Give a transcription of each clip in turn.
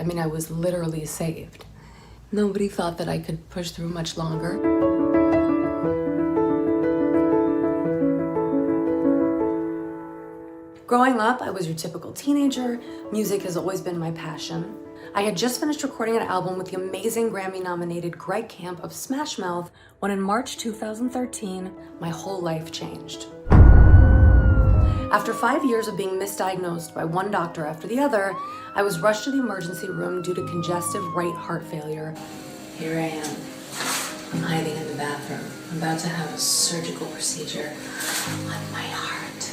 I mean, I was literally saved. Nobody thought that I could push through much longer. Growing up, I was your typical teenager. Music has always been my passion. I had just finished recording an album with the amazing Grammy-nominated Greg Camp of Smash Mouth when in March 2013, my whole life changed. After 5 years of being misdiagnosed by one doctor after the other, I was rushed to the emergency room due to congestive right heart failure. Here I am. I'm hiding in the bathroom. I'm about to have a surgical procedure on my heart.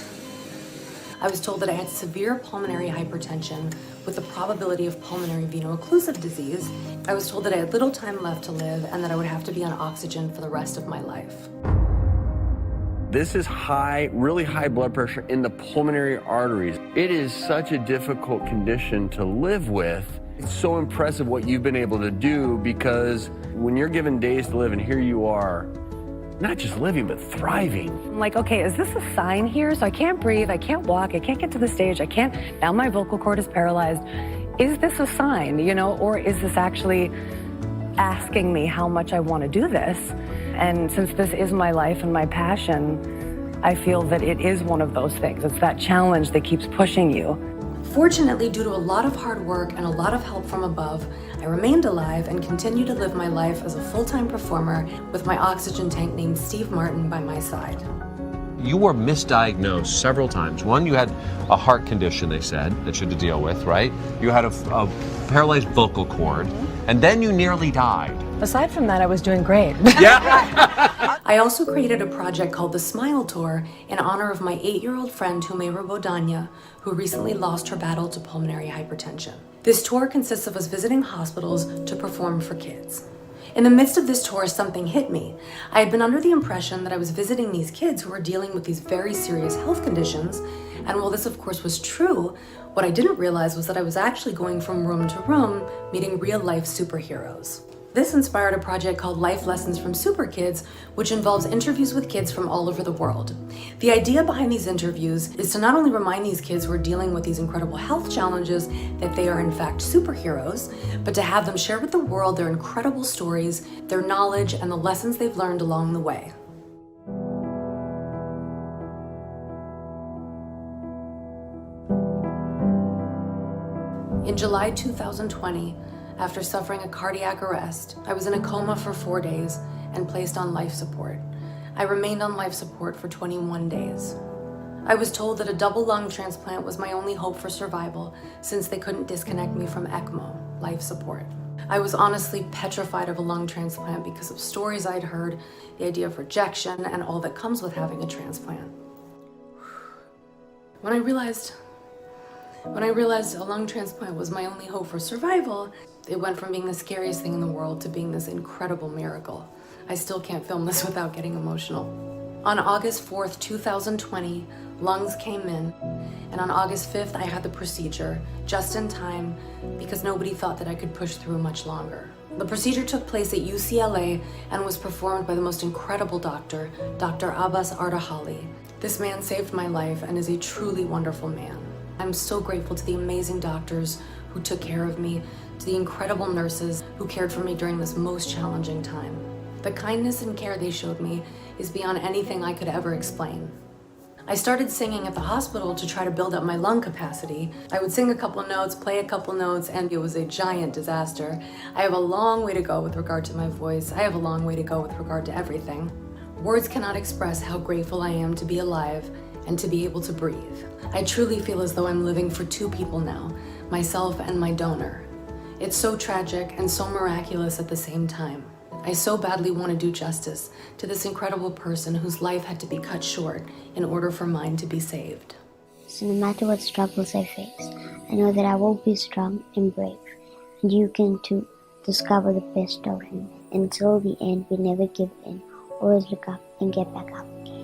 I was told that I had severe pulmonary hypertension with the probability of pulmonary veno-occlusive disease. I was told that I had little time left to live and that I would have to be on oxygen for the rest of my life. This is high, really high blood pressure in the pulmonary arteries. It is such a difficult condition to live with. It's so impressive what you've been able to do, because when you're given days to live and here you are, not just living, but thriving. I'm like, okay, is this a sign here? So I can't breathe, I can't walk, I can't get to the stage, now my vocal cord is paralyzed. Is this a sign, or is this actually asking me how much I want to do this? And since this is my life and my passion, I feel that it is one of those things. It's that challenge that keeps pushing you. Fortunately, due to a lot of hard work and a lot of help from above, I remained alive and continued to live my life as a full-time performer with my oxygen tank named Steve Martin by my side. You were misdiagnosed several times. One, you had a heart condition, they said, that you had to deal with, right? You had a paralyzed vocal cord, and then you nearly died. Aside from that, I was doing great. Yeah. I also created a project called the Smile Tour in honor of my 8-year-old friend Humera Bodanya, who recently lost her battle to pulmonary hypertension. This tour consists of us visiting hospitals to perform for kids. In the midst of this tour, something hit me. I had been under the impression that I was visiting these kids who were dealing with these very serious health conditions, and while this of course was true, what I didn't realize was that I was actually going from room to room, meeting real-life superheroes. This inspired a project called Life Lessons from Super Kids, which involves interviews with kids from all over the world. The idea behind these interviews is to not only remind these kids who are dealing with these incredible health challenges that they are in fact superheroes, but to have them share with the world their incredible stories, their knowledge, and the lessons they've learned along the way. In July 2020, after suffering a cardiac arrest, I was in a coma for 4 days and placed on life support. I remained on life support for 21 days. I was told that a double lung transplant was my only hope for survival, since they couldn't disconnect me from ECMO, life support. I was honestly petrified of a lung transplant because of stories I'd heard, the idea of rejection, and all that comes with having a transplant. When I realized a lung transplant was my only hope for survival, it went from being the scariest thing in the world to being this incredible miracle. I still can't film this without getting emotional. On August 4th, 2020, lungs came in, and on August 5th, I had the procedure, just in time, because nobody thought that I could push through much longer. The procedure took place at UCLA and was performed by the most incredible doctor, Dr. Abbas Ardahali. This man saved my life and is a truly wonderful man. I'm so grateful to the amazing doctors who took care of me, to the incredible nurses who cared for me during this most challenging time. The kindness and care they showed me is beyond anything I could ever explain. I started singing at the hospital to try to build up my lung capacity. I would sing a couple notes, play a couple notes, and it was a giant disaster. I have a long way to go with regard to my voice. I have a long way to go with regard to everything. Words cannot express how grateful I am to be alive and to be able to breathe. I truly feel as though I'm living for two people now, myself and my donor. It's so tragic and so miraculous at the same time. I so badly want to do justice to this incredible person whose life had to be cut short in order for mine to be saved. So no matter what struggles I face, I know that I will be strong and brave, and you can too discover the best of me. Until the end, we never give in, always look up and get back up again.